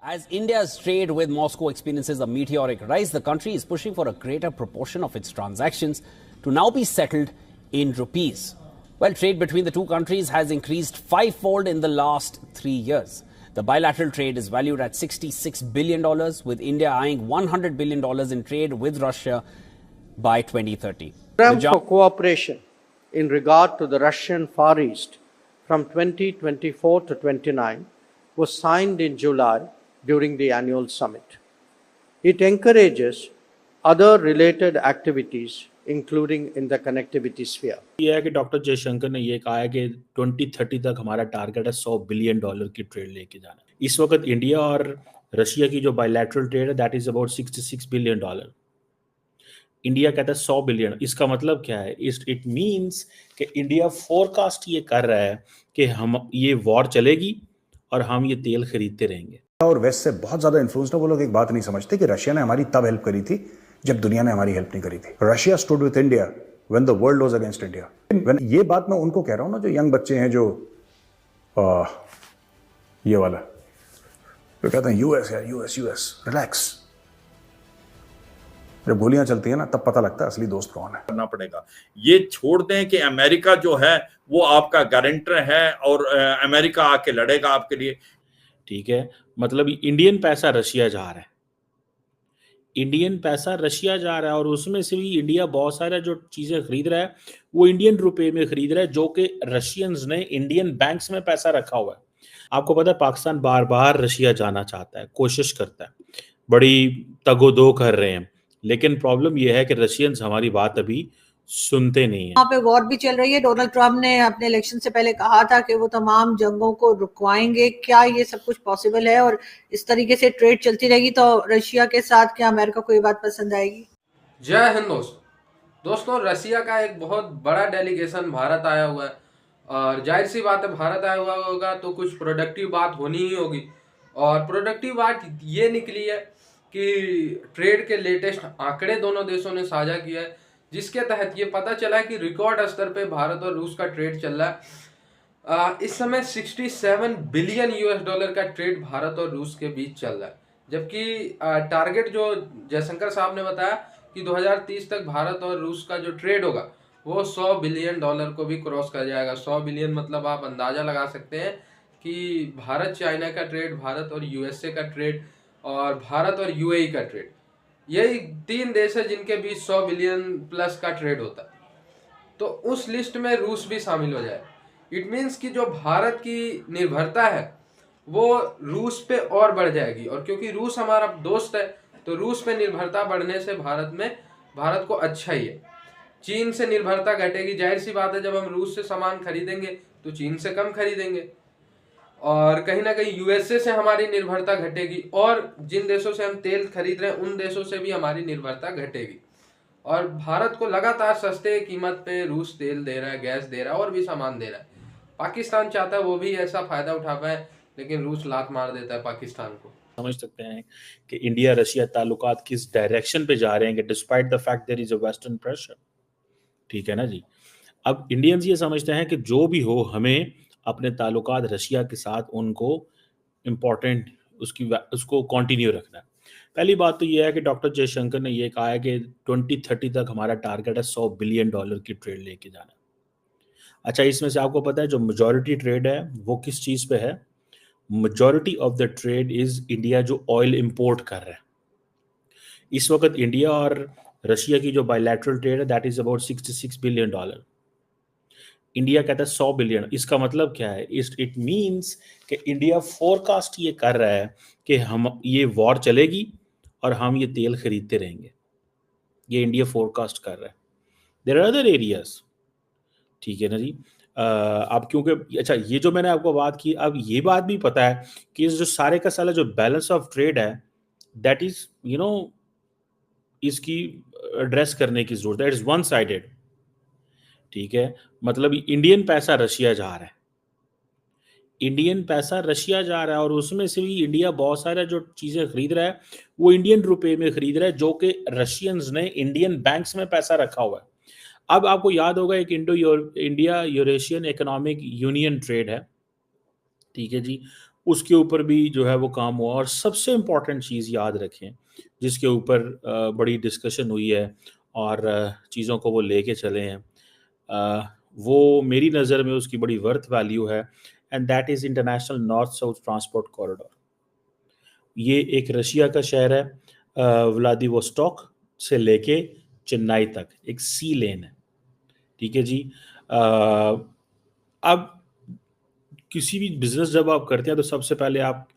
As India's trade with Moscow experiences a meteoric rise, the country is pushing for a greater proportion of its transactions to now be settled in rupees. Well, trade between the two countries has increased fivefold in the last 3 years. The bilateral trade is valued at $66 billion, with India eyeing $100 billion in trade with Russia by 2030. Program for cooperation in regard to the Russian Far East from 2024 to 29 was signed in July during the annual summit. It encourages other related activities, including in the connectivity sphere. यह है कि doctor Jaishankar ने ये कहा है कि 2030 तक हमारा टारगेट है $100 बिलियन की ट्रेड लेके जाना। इस वक्त इंडिया और रशिया की जो बायलैटरल ट्रेड है that is about $66 billion. India कहता है 100 बिलियन। इसका मतलब क्या है? इट मींस कि इंडिया फोरकास्ट ये कर रहा है कि हम ये वॉर चलेगी और हम ये तेल खरीदते रहेंगे। और वेस्ट से बहुत ज्यादा इन्फ्लुएंस है। वो लोग एक बात नहीं समझते कि रशिया ने हमारी तब हेल्प करी थी जब दुनिया ने हमारी हेल्प नहीं करी थी। Russia stood with India when the world was against India. ये बात मैं उनको कह रहा हूं ना, जो यंग बच्चे हैं, जो ये वाला जो कहते हैं यूएस यार, यूएस रिलैक्स। जब गोलियां चलती है ना तब पता लगता है असली दोस्त कौन है। करना पड़ेगा। ये छोड़ दें कि अमेरिका जो है वो आपका गारंटर है और अमेरिका आके लड़ेगा आपके लिए। ठीक है, मतलब इंडियन पैसा रशिया जा रहा है, इंडियन पैसा रशिया जा रहा है और उसमें से भी इंडिया बहुत सारा जो चीजें खरीद रहा है वो इंडियन रुपए में खरीद रहा है, जो कि रशियंस ने इंडियन बैंक्स में पैसा रखा हुआ है। आपको पता है पाकिस्तान बार बार रशिया जाना चाहता है, कोशिश करता है, बड़ी तगोदो कर रहे हैं, लेकिन प्रॉब्लम यह है कि रशियंस हमारी बात अभी सुनते नहीं है। वहाँ पे वॉर भी चल रही है। डोनाल्ड ट्रम्प ने अपने इलेक्शन से पहले कहा था कि वो तमाम जंगों को रुकवाएंगे। क्या ये सब कुछ पॉसिबल है? और इस तरीके से ट्रेड चलती रहेगी तो रशिया के साथ क्या अमेरिका को ये बात पसंद आएगी? जय हिंद दोस्तों, रशिया का एक बहुत बड़ा डेलीगेशन भारत आया हुआ है और जाहिर सी बात है भारत आया हुआ होगा तो कुछ प्रोडक्टिव बात होनी ही होगी। और प्रोडक्टिव बात ये निकली है कि ट्रेड के लेटेस्ट आंकड़े दोनों देशों ने साझा किया है, जिसके तहत ये पता चला है कि रिकॉर्ड स्तर पे भारत और रूस का ट्रेड चल रहा है। इस समय $67 बिलियन का ट्रेड भारत और रूस के बीच चल रहा है, जबकि टारगेट जो जयशंकर साहब ने बताया कि 2030 तक भारत और रूस का जो ट्रेड होगा वो $100 बिलियन को भी क्रॉस कर जाएगा। 100 बिलियन मतलब आप अंदाजा लगा सकते हैं कि भारत चाइना का ट्रेड, भारत और यूएसए का ट्रेड और भारत और यूएई का ट्रेड, यही 3 देश है जिनके बीच 100 बिलियन प्लस का ट्रेड होता है। तो उस लिस्ट में रूस भी शामिल हो जाए। इट मीन्स कि जो भारत की निर्भरता है वो रूस पे और बढ़ जाएगी, और क्योंकि रूस हमारा दोस्त है तो रूस पे निर्भरता बढ़ने से भारत को अच्छा ही है। चीन से निर्भरता घटेगी, जाहिर सी बात है जब हम रूस से सामान खरीदेंगे तो चीन से कम खरीदेंगे, और कहीं ना कहीं यूएसए से हमारी निर्भरता घटेगी, और जिन देशों से हम तेल खरीद रहे हैं उन देशों से भी हमारी निर्भरता घटेगी। और भारत को लगातार सस्ते कीमत पे रूस तेल दे रहा है, गैस दे रहा है और भी सामान दे रहा है। पाकिस्तान चाहता है वो भी ऐसा फायदा उठा पाए, लेकिन रूस लात मार देता है पाकिस्तान को। समझ सकते हैं कि इंडिया रशिया ताल्लुकात किस डायरेक्शन पे जा रहे हैं कि despite the fact there is a western pressure. ठीक है ना जी। अब इंडियंस ये समझते हैं कि जो भी हो हमें अपने ताल्लुकात रशिया के साथ उनको इम्पोर्टेंट उसको कंटिन्यू रखना है। पहली बात तो ये है कि डॉक्टर जयशंकर ने ये कहा है कि 2030 तक हमारा टारगेट है $100 बिलियन की ट्रेड लेके जाना। अच्छा, इसमें से आपको पता है जो मेजॉरिटी ट्रेड है वो किस चीज़ पे है? Majority of the trade is India जो ऑयल इंपोर्ट कर रहा है। इस वक्त इंडिया और रशिया की जो बायलैटरल ट्रेड है that is about $66 billion. India कहता है 100 बिलियन। इसका मतलब क्या है? इट मींस कि इंडिया फोरकास्ट ये कर रहा है कि हम ये वॉर चलेगी और हम ये तेल खरीदते रहेंगे। ये इंडिया फोरकास्ट कर रहा है। There are other areas. ठीक है ना जी। अब क्योंकि अच्छा ये जो मैंने आपको बात की, अब ये बात भी पता है कि इस जो सारे का सारा जो बैलेंस ऑफ ट्रेड है दैट इज इसकी एड्रेस करने की जरूरत है। It is one sided. ठीक है, मतलब इंडियन पैसा रशिया जा रहा है, इंडियन पैसा रशिया जा रहा है और उसमें से भी इंडिया बहुत सारा जो चीजें खरीद रहा है वो इंडियन रुपए में खरीद रहा है, जो कि रशियंस ने इंडियन बैंक्स में पैसा रखा हुआ है। अब आपको याद होगा एक India Eurasian economic union trade है। ठीक है जी, उसके ऊपर भी जो है वो काम हुआ। और सबसे इम्पॉर्टेंट चीज़ याद रखें जिसके ऊपर बड़ी डिस्कशन हुई है और चीज़ों को वो लेके चले हैं, वो मेरी नज़र में उसकी बड़ी वर्थ वैल्यू है, and that is international north south transport corridor. ये एक रशिया का शहर है, व्लादिवोस्टॉक से लेके चेन्नई तक एक सी लेन है, ठीक है जी। अब किसी भी बिजनेस जब आप करते हैं तो सबसे पहले आप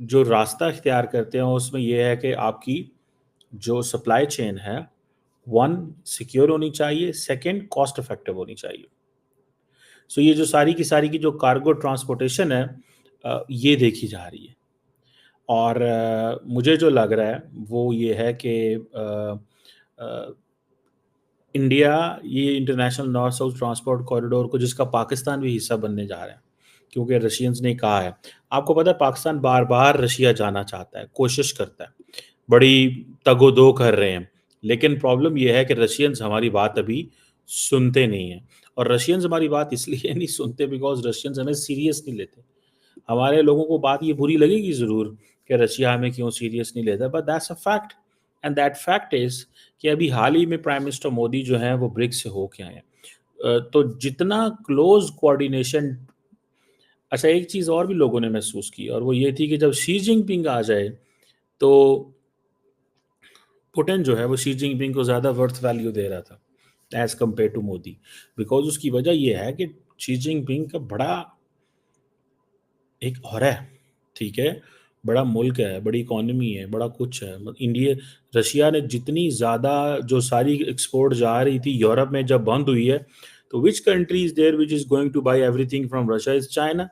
जो रास्ता इख्तियार करते हैं उसमें यह है कि आपकी जो सप्लाई चेन है, वन, सिक्योर होनी चाहिए, सेकंड, कॉस्ट इफेक्टिव होनी चाहिए। सो ये जो सारी की जो कार्गो ट्रांसपोर्टेशन है, ये देखी जा रही है। और मुझे जो लग रहा है वो ये है कि इंडिया ये international north south transport corridor को, जिसका पाकिस्तान भी हिस्सा बनने जा रहा है, क्योंकि रशियंस ने कहा है, आपको पता है पाकिस्तान बार बार रशिया जाना चाहता है, कोशिश करता है, बड़ी तगोदो कर रहे हैं, लेकिन प्रॉब्लम यह है कि रशियंस हमारी बात अभी सुनते नहीं हैं। और रशियंस हमारी बात इसलिए नहीं सुनते बिकॉज रशियंस हमें सीरियस नहीं लेते। हमारे लोगों को बात ये बुरी लगेगी ज़रूर कि रशिया हमें क्यों सीरियस नहीं लेता, but that's a fact, and that fact is कि अभी हाल ही में प्राइम मिनिस्टर मोदी जो हैं वो ब्रिक्स से होके आए हैं। तो जितना क्लोज कोऑर्डिनेशन, अच्छा एक चीज़ और भी लोगों ने महसूस की और वो ये थी कि जब शी जिनपिंग आ जाए तो पुतिन जो है वो शी जिनपिंग को ज़्यादा वर्थ वैल्यू दे रहा था as compared to Modi, because उसकी वजह ये है कि शी जिनपिंग का बड़ा एक और है, ठीक है, बड़ा मुल्क है, बड़ी इकोनॉमी है, बड़ा कुछ है। इंडिया, रशिया ने जितनी ज़्यादा जो सारी एक्सपोर्ट जा रही थी यूरोप में जब बंद हुई है, तो which country is there which is going to buy everything from Russia? Is China.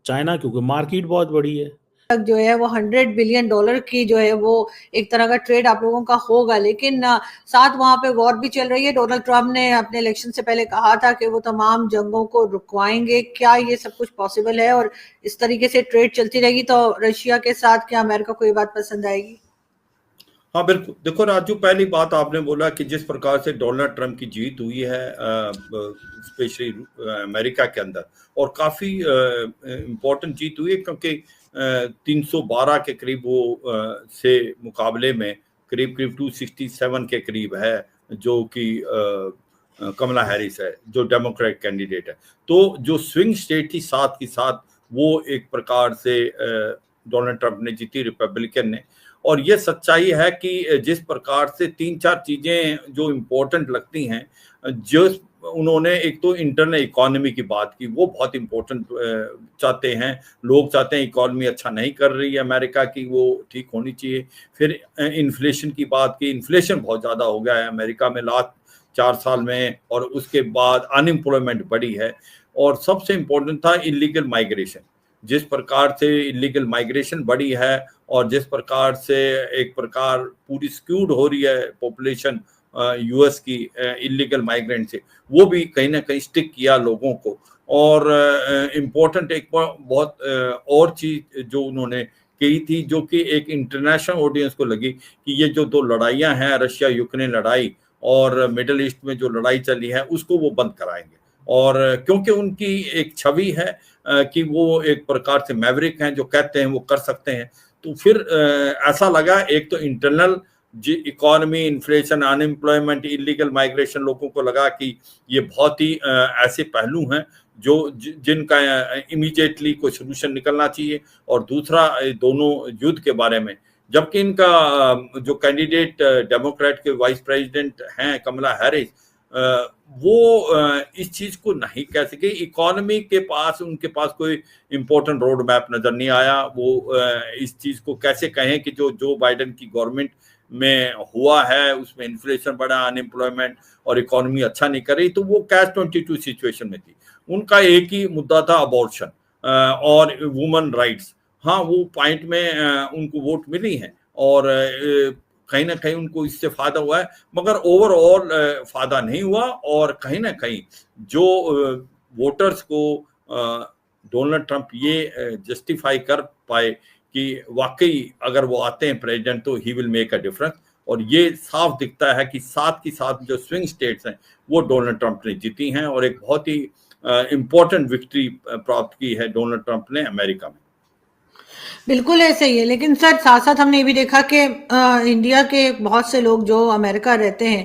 China क्योंकि मार्केट बहुत बड़ी है। तक जो है वो $100 बिलियन की जो है वो एक तरह का ट्रेड आप लोगों का होगा, लेकिन साथ वहां पे वॉर भी चल रही है। डोनाल्ड ट्रम्प ने अपने इलेक्शन से पहले कहा था कि वो तमाम जंगों को रुकवाएंगे। क्या ये सब कुछ पॉसिबल है? और इस तरीके से ट्रेड चलती रहेगी तो रशिया के साथ क्या अमेरिका को ये बात पसंद आएगी? हाँ बिल्कुल, देखो राजू, पहली बात आपने बोला कि जिस प्रकार से डोनाल्ड ट्रम्प की जीत हुई है स्पेशली अमेरिका के अंदर, और काफी इम्पोर्टेंट जीत हुई है क्योंकि 312 के करीब वो से मुकाबले में करीब 267 के करीब है जो कि कमला हैरिस है जो डेमोक्रेट कैंडिडेट है। तो जो स्विंग स्टेट थी साथ की साथ वो एक प्रकार से डोनाल्ड ट्रम्प ने जीती, रिपब्लिकन ने। और ये सच्चाई है कि जिस प्रकार से 3-4 चीजें जो इम्पोर्टेंट लगती हैं, जो उन्होंने एक तो इंटरनल इकोनॉमी की बात की, वो बहुत इम्पोर्टेंट चाहते हैं, लोग चाहते हैं इकोनॉमी अच्छा नहीं कर रही है अमेरिका की, वो ठीक होनी चाहिए। फिर इन्फ्लेशन की बात की, इन्फ्लेशन बहुत ज़्यादा हो गया है अमेरिका में लास्ट 4 साल में, और उसके बाद अनएम्प्लॉयमेंट बढ़ी है। और सबसे इम्पोर्टेंट था इलीगल माइग्रेशन, जिस प्रकार से इलीगल माइग्रेशन बढ़ी है और जिस प्रकार से एक प्रकार पूरी स्क्यूड हो रही है पॉपुलेशन यूएस की इलीगल माइग्रेंट से, वो भी कहीं ना कहीं स्टिक किया लोगों को। और इम्पोर्टेंट एक बहुत और चीज जो उन्होंने कही थी, जो कि एक इंटरनेशनल ऑडियंस को लगी, कि ये जो 2 लड़ाइयां हैं, रशिया यूक्रेन लड़ाई और मिडिल ईस्ट में जो लड़ाई चली है, उसको वो बंद कराएंगे। और क्योंकि उनकी एक छवि है कि वो एक प्रकार से मैवरिक हैं, जो कहते हैं वो कर सकते हैं। तो फिर ऐसा लगा, एक तो internal economy, inflation, unemployment, illegal migration, लोगों को लगा कि ये बहुत ही ऐसे पहलू हैं जो जिनका इमीडिएटली कोई सोल्यूशन निकलना चाहिए। और दूसरा दोनों युद्ध के बारे में, जबकि इनका जो कैंडिडेट डेमोक्रेट के वाइस प्रेसिडेंट हैं कमला हैरिस, वो इस चीज को नहीं कह सके। इकोनॉमी के पास, उनके पास कोई इंपॉर्टेंट रोड मैप नजर नहीं आया। वो इस चीज को कैसे कहें कि जो बाइडेन की गवर्नमेंट में हुआ है उसमें इन्फ्लेशन बढ़ा, अनएम्प्लॉयमेंट और इकोनॉमी अच्छा नहीं कर रही, तो वो कैच 22 सिचुएशन में थी। उनका एक ही मुद्दा था, अबॉर्शन और वुमेन राइट्स। हाँ, वो पॉइंट में उनको वोट मिली हैं और कहीं ना कहीं उनको इससे फायदा हुआ है, मगर ओवरऑल फायदा नहीं हुआ। और कहीं ना कहीं जो वोटर्स को डोनाल्ड ट्रंप ये जस्टिफाई कर पाए कि वाकई अगर वो आते हैं प्रेसिडेंट तो he will make a difference. और ये साफ दिखता है कि साथ की साथ जो स्विंग स्टेट्स हैं वो डोनाल्ड ट्रंप ने जीती हैं, और एक बहुत ही इम्पोर्टेंट विक्ट्री प्राप्त की है डोनाल्ड ट्रंप ने अमेरिका में। बिल्कुल ऐसे ही है, लेकिन सर साथ साथ हमने ये भी देखा कि इंडिया के बहुत से लोग जो अमेरिका रहते हैं